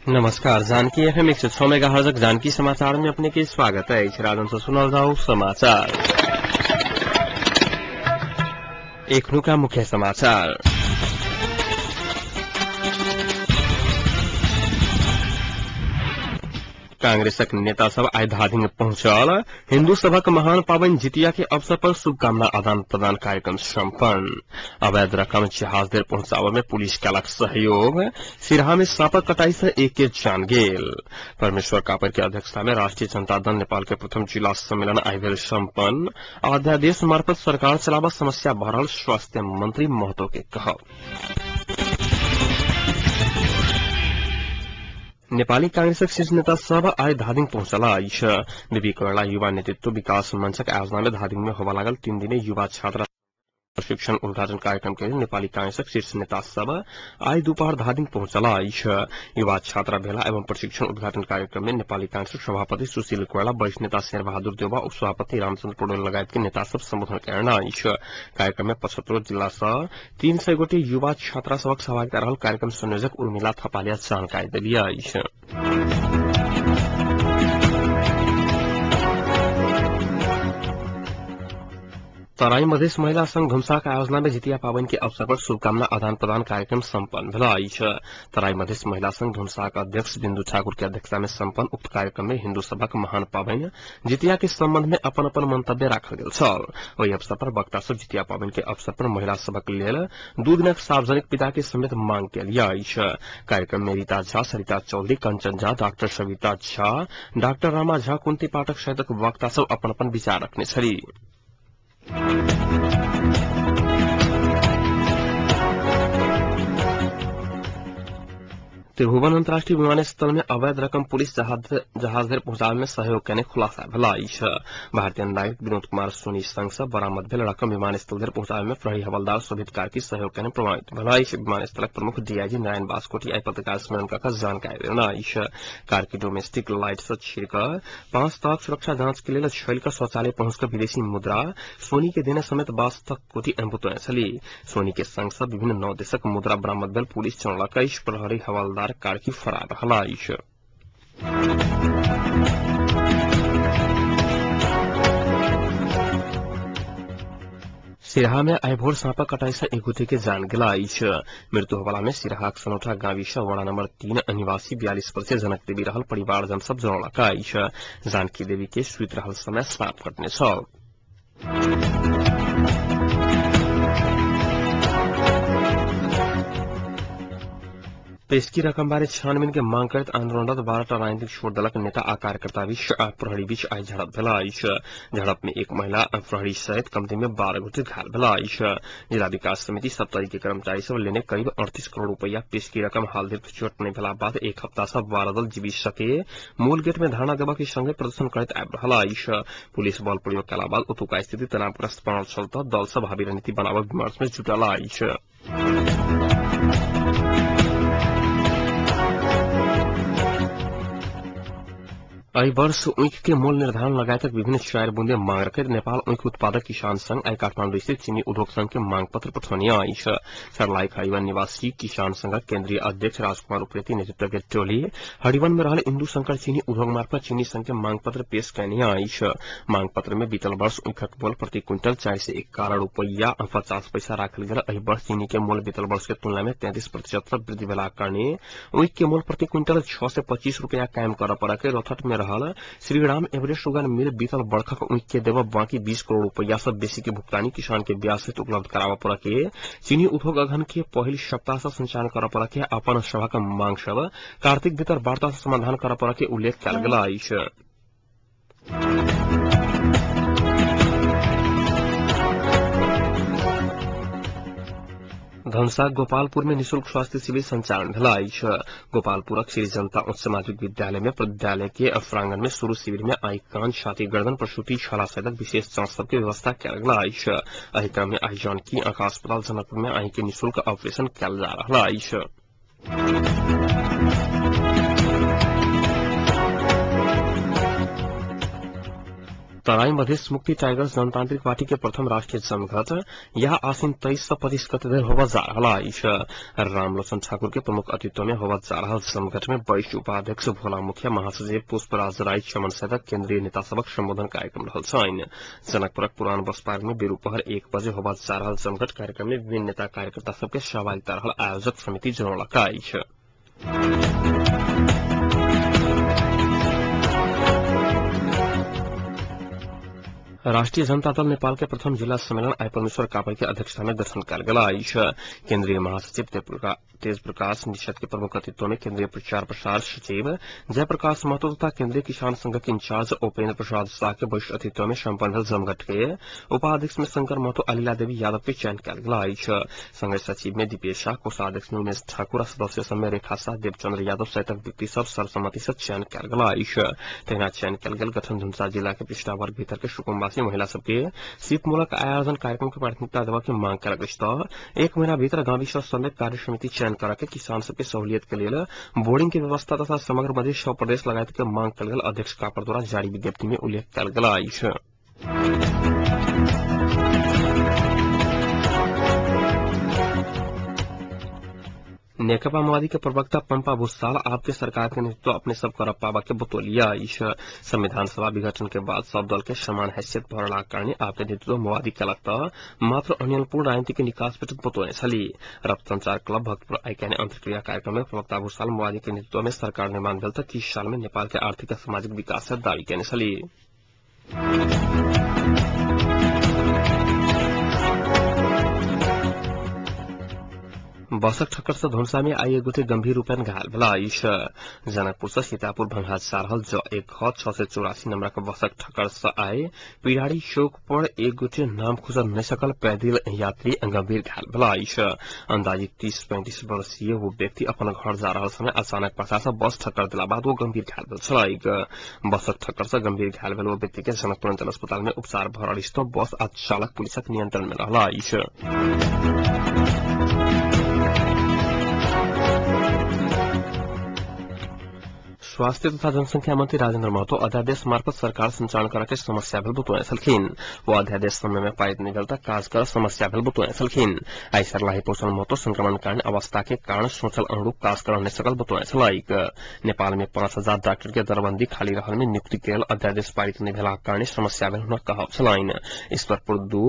नमस्कार। Janaki FM 106 megahertz Janaki समाचार में अपने के स्वागत है। राजन से सुनल जाओ समाचार। एक का मुख्य समाचार। कांग्रेसक नेता सब आई धादिङ पहुंचल। हिन्दू सभक महान पावन जितिया के अवसर पर शुभकामना आदान प्रदान कार्यक्रम सम्पन्न। अवैध रकम जहाज देर पहुंचावे में पुलिस कलक सहयोग। सिरहा में सांपक कटाई से एक के जान गेल। परमेश्वर कापर की अध्यक्षता में राष्ट्रीय जनता दल नेपाल के प्रथम जिला सम्मेलन आई भेल सम्पन्न। अध्यादेश मार्फत सरकार चलावा समस्या भरल स्वास्थ्य मंत्री महतो के कहल। नेपाली कांग्रेसक शीर्ष नेता सब आई धादिङ पहुंचला। बीबी कोइराला युवा नेतृत्व विकास मंचक आयोजना में धादिङ में होवा लागल 3 दिने युवा छात्र प्रशिक्षण उद्घाटन कार्यक्रम के लिए नेपाली कांग्रेसक शीर्ष नेता सब आई दोपहर धादिङ पहुंचला। युवा छात्र भेला एवं प्रशिक्षण उद्घाटन कार्यक्रम में नेपाली कांग्रेसक सभापति सुशील कोइराला, वरिष्ठ नेता शेर बहादुर देउवा, उपसभापति रामचन्द्र पौडेल लगायत के नेता सब सम्बोधन करना। कार्यक्रम में 75 जिला सह 300 गोटे युवा छात्रा सबक सहभागिता रहल कार्यक्रम संयोजक उर्मिला थपालिया जानकारी दिलिया। तराई मधेस महिला संघ धुम्साक आयोजना में जितिया पावन के अवसर पर शुभकामना आदान प्रदान कार्यक्रम सम्पन्न भेल। तराई मधेस महिला संघ धुम्साक अध्यक्ष बिन्दु ठाकुर की अध्यक्षता में सम्पन्न उक्त कार्यक्रम में हिन्दू सभक महान पावन जितिया के संबंध में अपन अपन मंतव्य राखल गेल छल। ओहि अवसर पर वक्ता सब जितिया पावन के अवसर पर महिला सभक लेल 2 दिनक सार्वजनिक विदा के समेत मांग केलिया। कार्यक्रम में रीता झा, सरिता चौधरी, कंचन झा, डाक्टर सविता झा, डाक्टर रामा झा, कुंती पाठक सहित वक्ता सब अपन अपन विचार रखने छली। त्रिभुवन अंतर्राष्ट्रीय विमानस्थल में अवैध रकम पुलिस जहाज देर पहुंचावे में सहयोग करने खुलासा भेला। भारतीय नागरिक विनोद कुमार सोनी संघ से बरामद भेल रकम विमानस्थल देर पहुंचावे में प्रहरी हवलदार शोभित कार्की सहयोग करने प्रमाणित भेला। विमानस्थलक प्रमुख डीआईजी नारायण बास्कोटी आई पत्रकार सम्मेलन का जानकारी देना। कार्की डोमेस्टिक लाइट से छिड़क 5 तक सुरक्षा जांच के लिए छैल शौचालय पहुंचकर विदेशी मुद्रा सोनी के देने समेत 22 कोटी अम्बुत छली। सोनी के संघ से विभिन्न 9 देशक मुद्रा बरामद भेल पुलिस चौड़क प्रहरी हवलदार कार्की फरार रहला। सिरहा में आई भोर सांपा कटाई से एक गोटे के जान गेला। मृत्यु होवाला में सिरहा सनौठा गाविस वाड़ा नंबर 3 निवासी 42 वर्षीय जनक देवी रहल परिवार जन सब जनौलका। जानकी देवी के सुत रहल समय सांप कटने छ। पेशकी रकम बारे छानबीन के मांग करत आंदोलनरत 12 राजनीतिक छोड़ दलक नेता आ कार्यकर्ता बीच प्रहरी बीच आई झड़प भेला। झड़प में एक महिला प्रहरी सहित कमती में 12 गोटे घायल भेला। जिला विकास समिति 70 के कर्मचारी सब लेने करीब 38 करोड़ रुपया पेशकी रकम हाल देर चोट नहीं भेला बाद एक हफ्ता से 12 दल जीवी सके मूल गेट में धरना देवा के संगे प्रदर्शन करत आबि रहला। पुलिस बल प्रयोग कला बाद ओतुका स्थिति तनावग्रस्त बनल चलता दल सब भावी रणनीति बनावे विमर्श में जुटला। आई वर्ष ऊख के मूल निर्धारण लगाए तक विभिन्न 4 बुंदे मांग रखे नेपाल ऊख उत्पादक किसान संघ आई काठमांडू स्थित चीनी उद्योग संघ के मांग पत्र पठौनिया। सर्लाइक हरिवन निवासी किसान संघ केंद्रीय अध्यक्ष राजकुमार उप्रेती नेतृत्व के टोली हरिवन में रहल इंदु शंकर चीनी उद्योग मार्फत चीनी संघ के मांग पत्र पेश करनिया। मांग पत्र में बीतल वर्ष ऊखक मोल प्रति क्विंटल 4 से 11 रुपया 50 पैसा राखल गेल। एहि वर्ष चीनी के मूल बीतल वर्ष के तुलना में 33% वृद्धि भेला कारणे ऊख के मूल प्रति क्विंटल 6 से 25 रुपया कायम कर पड़के रथट में श्रीराम एवरेस्ट शुगर मिल बीतल बरखक ऊख के देव बाकी 20 करोड़ रुपया से बेसी के भुगतानी किसान के ब्याज सहित उपलब्ध करावा पड़के चीनी उद्योग अघन के पहल सप्ताह से संचालन कर पड़के अपन सभा का मांग सब कार्तिक भीतर वार्ता से समाधान कर पड़के उल्लेख कल गेला। धनसा गोपालपुर में निःशुल्क स्वास्थ्य शिविर संचालन भेला। गोपालपुरक श्री जनता उच्च माध्यमिक विद्यालय में विद्यालय के प्रांगण में शुरू शिविर में आई कान, छाती, गर्दन, प्रसूति, छाला सहित विशेष जांच सबके व्यवस्था किया गया। एहि क्रम में आई जानकी आंख अस्पताल जनकपुर में आई के निःशुल्क ऑपरेशन किया जा रहा। तराई मधेश मुक्ति टाइगर्स जनतांत्रिक पार्टी के प्रथम राष्ट्रीय जमघट यह आसिन 23 से 25 गते देर होगा जा रहा रामलोचन ठाकुर के प्रमुख अतिथ्य में होगा जा रहा जमघट में वरिष्ठ उपाध्यक्ष भोला मुखिया महासचिव पुष्पराज राय चमन सहित केन्द्रीय नेता सबक सम्बोधन कार्यक्रम रहल जनकपुरक पुरान बस पार्क में बेरुपहर 1 बजे होगा जा रहा जमघट कार्यक्रम में विभिन्न नेता कार्यकर्ता सबके सहभागिता रहल आयोजक समिति जनौलक राष्ट्रीय जनता दल नेपाल के प्रथम जिला सम्मेलन आई परमेश्वर कापल की अध्यक्षता में गठन कल गया केन्द्रीय महासचिव तेज प्रकाश निषद के प्रमुख अतिथ्य में केन्द्रीय प्रचार प्रसार सचिव जयप्रकाश महतो तथा केन्द्रीय किसान संघ के इंचार्ज उपेन्द्र प्रसाद शाह के वरिष्ठ अतिथ्य में सम्पन्न जमघट के उपाध्यक्ष में शंकर महतो अलीला देवी यादव के चयन कल गया संघ सचिव में दीपेश शाह कोषाध्यक्ष में उमेश ठाकुर सदस्य सब में रेखा शाह देवचंद्र यादव सहित व्यक्ति सब सर्वसम्मति से चयन कल गया तहिना चयन कल गेल गठन धुमसा जिला के पिछड़ा वर्ग भीतर के सुकुम्बासी महिला सबके शीतमूलक आयोजन कार्यक्रम के प्राथमिकता देवा की मांग कर एक महीना भीतर गांवी समेत कार्य समिति चयन करके किसान सबके सहूलियत के लिए बोर्डिंग की व्यवस्था तथा समग्र मध्य प्रदेश लगायत के मांग कल गेल अध्यक्ष कापर द्वारा जारी विज्ञप्ति में उल्लेख कल गया नेकपा माओवादी के प्रवक्ता पंपा भूसाल आपके सरकार के नेतृत्व अपने सब कर पावा के बतौलिया संविधान सभा विघटन के बाद सब दल के समान हैसियत भरला कारण आपके नेतृत्व माओवादी कलक मात्र अनियलपूर्ण राजनीति के निकास पेट बतौने छली रक्त संचार क्लब भक्तपुर आइका ने अंतर्क्रिया कार्यक्रम में प्रवक्ता भूसाल माओवादी के नेतृत्व में सरकार निर्माण भेल 30 साल में नेपाल के आर्थिक और सामाजिक विकास से दावी कैने छली बसक ठक्कर से धुमसा में आई एगोटे गंभीर रूप में घायल भेला जनकपुर से सीतापुर भंगाज जा रहल जो एक 684 नंबर के बसक ठक्कर से आए पिड़ाड़ी चौक पर एक गोटे नाम खुजर नहीं सकल पैदल यात्री गंभीर घायल भेला अंदाजी 30-35 वर्षीय वो व्यक्ति अपन घर जा रहा समय अचानक पछा से बस ठक्कर दिला बाद वो गंभीर घायल भेल बसक ठक्कर से गंभीर घायल भेल वो व्यक्ति के जनकपुर अंचल अस्पताल में उपचार भ रहल बस आज चालक पुलिसक नियंत्रण में रहला स्वास्थ्य तथा जनसंख्या मंत्री राजेन्द्र महतो अध्यादेश मार्फत सरकार संचालन करके समस्या भेल बतौने छलखिन वो अध्यादेश समय में पारित नहीं भेल काज कर समस्या भेल बतौने छलखिन आई सर्लाही पोषण महतो संक्रमण कारण अवस्था के कारण सोचल अनुरूप काज कर नहीं सकल बतौने छलैक नेपाल में 5000 डॉक्टर के दरबंदी खाली रहल में नियुक्ति के अध्यादेश पारित नहीं भेला कारण समस्या भेल हुनक कहब छलैन ईश्वरपुर 2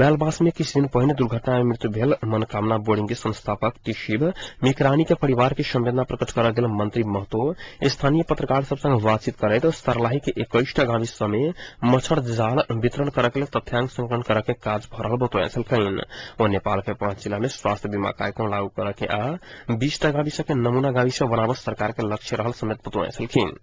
बेलबास में किसी दिन पहिने दुर्घटना में मृत्यु भेल मनोकामना बोर्डिंग के संस्थापक टिशिव मिकरानी के परिवार की संवेदना प्रकट कर गेल मंत्री महतो स्थानीय पत्रकार सब संग बातचीत करे तो सरलाही के 21 गांवी समय मच्छर जाल वितरण करके तथ्यांक संकलन करके काज भरल बतौने छलखिन और नेपाल के 5 जिला में स्वास्थ्य बीमा कार्यक्रम लागू करके आ 20 गांवी के नमूना गांवी से बनावट सरकार के लक्ष्य रहल समेत बतौने छलखिन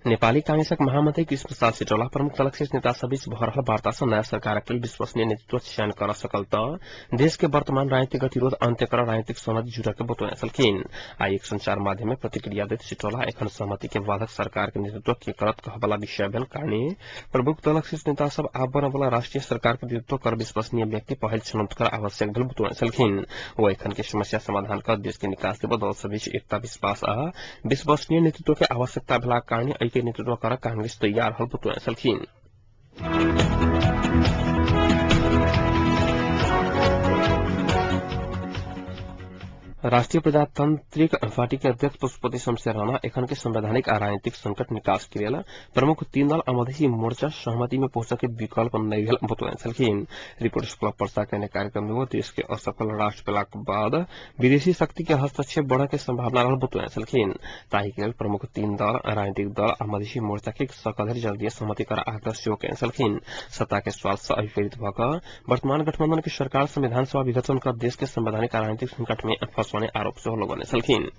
नेपाली कांग्रेसक महामंत्री कृष्ण प्रसाद सिटौला प्रमुख दलक शीर्ष नेता सबीच भरल वार्ता से नया सरकार के विश्वसनीय नेतृत्व चयन कर सकल देश के वर्तमान राजनीतिक गतिरोध अंत्य कर राजनीतिक सहमति जुटा के बतौने छलखिन आई एक संचार माध्यम में प्रतिक्रिया देते सिटौला एखन सहमति के बाधक सरकार के नेतृत्व के करत कहबला विषय भेल कारणे प्रमुख दलक शीर्ष नेता सब आप बनवला राष्ट्रीय सरकार के नेतृत्व कर विश्वसनीय व्यक्ति पहल छनौत कर आवश्यक भेल बतौने छलखिन वो एखन के समस्या समाधान कर देश के निकास के बदल सबीच एकता विश्वास आ विश्वसनीय नेतृत्व के आवश्यकता भेला कारणे के नेतृत्व कर कांग्रेस तैयार हल बतौने छलखिन राष्ट्रीय प्रजातांत्रिक पार्टी के अध्यक्ष पुष्पति शमशेर राणा एखन के संवैधानिक और राजनीतिक संकट निकास के लिए प्रमुख 3 दल मधेसी मोर्चा सहमति में पहुंच के विकल्प नहीं भेल बतौने छलखिन रिपोर्टर्स क्लब पर्चा कहने कार्यक्रम में वो देश के असफल राष्ट्रपिला के बाद विदेशी शक्ति के हस्तक्षेप बढ़े के संभावना रहल बतौने छलखिन ताहि के प्रमुख 3 दल राजनीतिक दल और मधेसी मोर्चा के सकधर जल्दी सहमति कर आग्रह सेहो कैने छलखिन सत्ता के स्वार्थ से अभिप्रेरित भकर वर्तमान गठबंधन की सरकार संविधान सभा विघटन कर देश के संवैधानिक और राजनीतिक संकट में फंसवाने आरोप से लगाउने छलखिन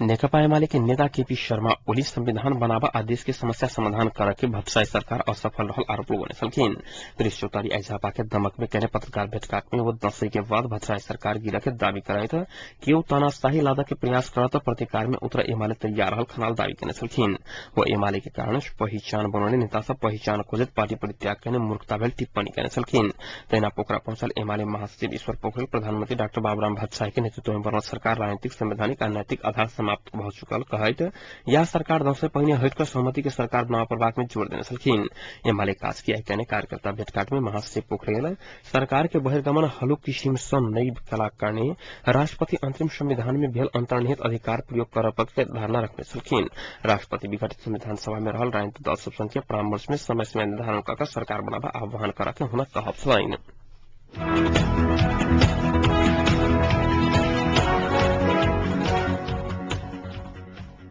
नेकपा एमाले के नेता केपी शर्मा ओली संविधान बनावा आदेश के समस्या समाधान कर के भट्टराई सरकार असफल रहल आरोप लोगों ने सलखीन पुलिस चौतारी ऐजापा के दमक में कहने पत्रकार भेंटघाट में वो दशई के बाद भट्टराई सरकार गिरा के दावी कराई था कि वो तानाशाही लादा के प्रयास करत प्रतिकार में उतरा एमाले तैयार रहल खनाल दावी करने सलखीन वो एमाले के कारण पहचान बनौने नेता सब पहचान खोजत पार्टी परित्याग करने मूर्खता भेल टिप्पणी करने सलखीन तैना पोखरा पहुंचल एमाले महासचिव ईश्वर पोखरेल प्रधानमंत्री डॉक्टर बाबूराम भट्टराई के नेतृत्व में बनल सरकार राजनीतिक संवैधानिक और नैतिक आधार समाप्त भ चुकल कहत यह सरकार दशे पहिने हटकर सहमति के सरकार बनावा प्रभाग में जोर देने सलखीन एमाले काज की कहने कार्यकर्ता भेंटघाट में महासचिव पोखरेल सरकार के बहिर्गमन हलुक किसिम सँ नई कला करने राष्ट्रपति अंतरिम संविधान में भेल अंतर्निहित अधिकार प्रयोग कर पक्ष धारणा रखने सलखीन राष्ट्रपति विघटित संविधान सभा में रहल राजनीतिक दल सब संख्या परामर्श में समय समय निर्धारण कर सरकार बनावा आह्वान करा के हुनक कहब छलैन।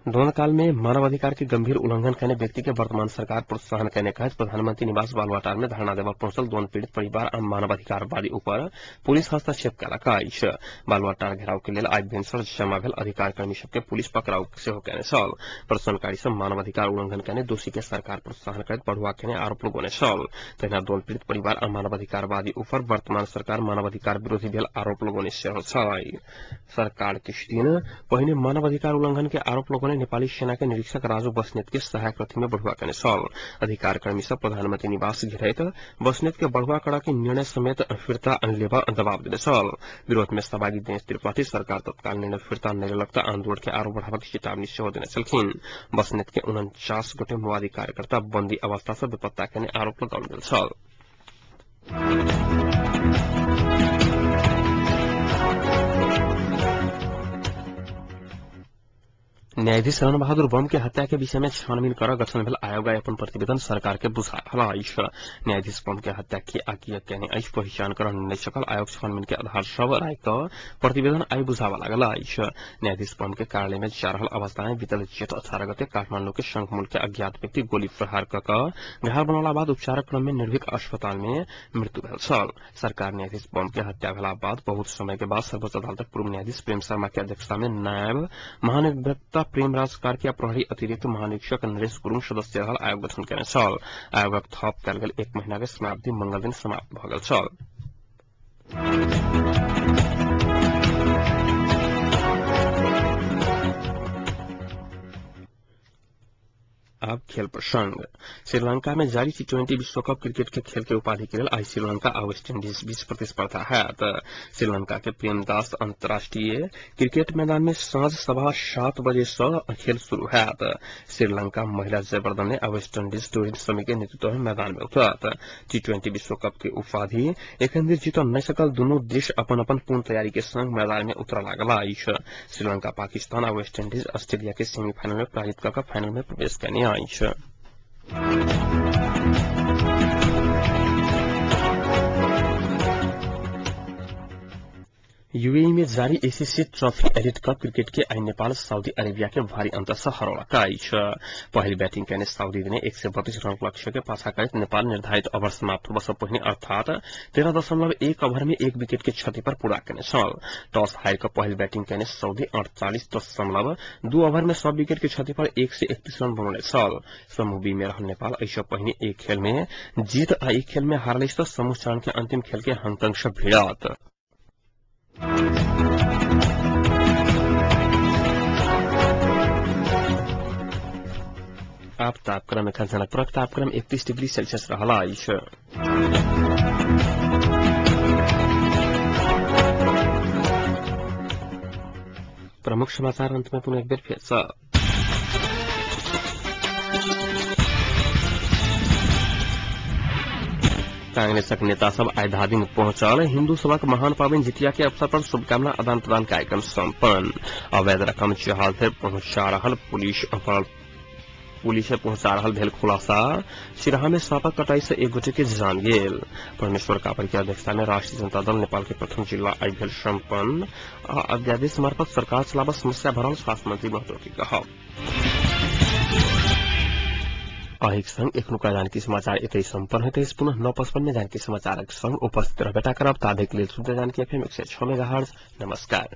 दोनकाल में मानवाधिकार के गंभीर उल्लंघन करने व्यक्ति के वर्तमान सरकार प्रोत्साहन करने कहत प्रधानमंत्री निवास बालुवाटार में धरना देवा पहुंचल दोन पीड़ित परिवार और मानवाधिकारवादी ऊपर पुलिस हस्तक्षेप कयलक बालुवाटार घेराव के लिए आज भिनसर जमा भेल अधिकार कर्मी सबके पुलिस पकड़ाव सेहो कयने छल प्रदर्शनकारी सब मानवाधिकार उल्लंघन करने दोषी के सरकार प्रोत्साहन करत बढ़ुआ करने आरोप लगौने छल तहिना दोन पीड़ित परिवार और मानवाधिकारवादी ऊपर वर्तमान सरकार मानवाधिकार विरोधी भेल आरोप लगौने सेहो छल। सरकार किछ दिन पहिने मानवाधिकार उल्लंघन के आरोप लगौने नेपाली सेना के निरीक्षक राजू बस्नेत के सहायक रथी में बढ़ुआ करने छल अधिकार कर्मी सब प्रधानमंत्री निवास घेरैत बस्नेत के बढ़ुआ कड़ा के निर्णय समेत फिर्ता लेवा दबाव देने छल विरोध में सहभागी दिनेश त्रिपाठी सरकार तत्काल निर्णय फिर्ता नहीं लगता आंदोलन के आरोप बढ़ावा की चेतावनी सेहो देने छलखिन बस्नेत के 49 गोटे माओवादी कार्यकर्ता बंदी अवस्था से बेपत्ता करने आरोप लगाओल गेल छल। न्यायाधीश रण बहादुर बम के हत्या के विषय में छानबीन कर गठन भेल आयोग अपन प्रतिवेदन सरकार के बुझायल न्यायाधीश बम के हत्या के आकिया कहने आज पहचान कर नहीं सकल आयोग छानबीन के आधार सब राय प्रतिवेदन आई बुझावा लागल न्यायाधीश बम के कार्यालय में जा रहल अवस्था में बीतल जेठ 18 गते काठमांडू के शंखमूल के अज्ञात व्यक्ति गोली प्रहार कर घायल बनला बाद उपचार क्रम में निर्भीक अस्पताल में मृत्यु भेल छल। सरकार न्यायाधीश बम के हत्या भेला बाद बहुत समय के बाद सर्वोच्च अदालत पूर्व न्यायाधीश प्रेम शर्मा के अध्यक्षता में नायब महानिरीक्षक प्रेमराज कार्किया प्रहरी अतिरिक्त महानिरीक्षक नरेश गुरुङ सदस्य रहल आयोग गठन करने छल। आयोगक थप कयल गेल 1 महीना के समाप्ति मंगल दिन समाप्त भ गेल छल। अब खेल प्रसंग श्रीलंका में जारी T20 विश्व कप क्रिकेट के खेल के उपाधि के लिए आज श्रीलंका और वेस्ट इंडीज बीच प्रतिस्पर्धा है। श्रीलंका के प्रेमदास अंतर्राष्ट्रीय क्रिकेट मैदान में सांझ 7:15 बजे से खेल शुरू है। श्रीलंका महिला जयवर्धन ने वेस्ट इंडीज टूरिस्ट समिति के नेतृत्व में मैदान में उतरत T20 विश्व कप के उपाधि एखन धरि जीत नहीं सकल दोनों देश अपन अपन पूर्ण तैयारी के संग मैदान में उतरा लागल। श्रीलंका पाकिस्तान और वेस्ट इंडीज ऑस्ट्रेलिया के सेमीफाइनल में पराजित कर फाइनल में प्रवेश करने आई। यूएई में जारी ACC trophy elite cup cricket के आई नेपाल सऊदी अरेबिया के भारी अंतर से हरौला पहली बैटिंग करने सऊदी ने 132 रन लक्ष्य के पाछा करत नेपाल निर्धारित ओवर समाप्त होबा से पहिने अर्थात 13.1 ओवर में 1 विकेट के क्षति पर पूरा करने छल। टॉस हार कर पहली बैटिंग करने सऊदी 48.2 ओवर में 100 विकेट के क्षति पर 1 से 31 रन बनौले छल। समूह बी में रहल नेपाल ऐसे पहिने एक खेल में जीत आ एक खेल में हारले तो समूह चरण के अंतिम खेल के हांगकांग से भिड़त। अब तापक्रम जनकपुरक तापक्रम 31 डिग्री सेल्सियस रहला। प्रमुख समाचार अंत में पुनः एक बार फिर से कांग्रेसक नेता सब आइ धादिंग पहुंचल हिंदू सभा के महान पावन जितिया के अवसर पर शुभकामना आदान प्रदान कार्यक्रम संपन्न। अवैध रकम जहाज से पहुंचा रहल पुलिस पहुंचा रहल भेल खुलासा। सिराहा में सांपक कटाई से एक गोटे के जान गेल। परमेश्वर कापर की अध्यक्षता में राष्ट्रीय जनता दल नेपाल के प्रथम जिला आई भेल संपन्न। अध्यादेश मार्फत सरकार चलाव समस्या भरल स्वास्थ्य मंत्री महतो की कहब। अहिक संग एखनुका जानकी समाचार एतै संपन्न होते पुनः 9:55 में जानकी समाचारक संग उपस्थित रहबेटा करब। ताधेक लेल सुनते जानकी FM 106 मेगाहर्ट्ज। नमस्कार।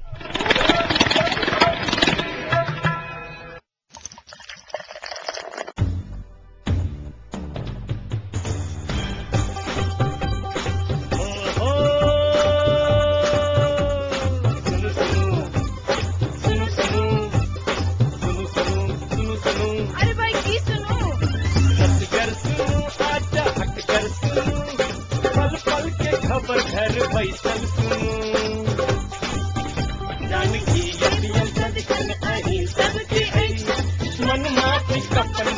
खबर सुनू, पल पल के खबर घर बैसल सुनू। जानकी यदि सदकन अही सबके मन मात कपन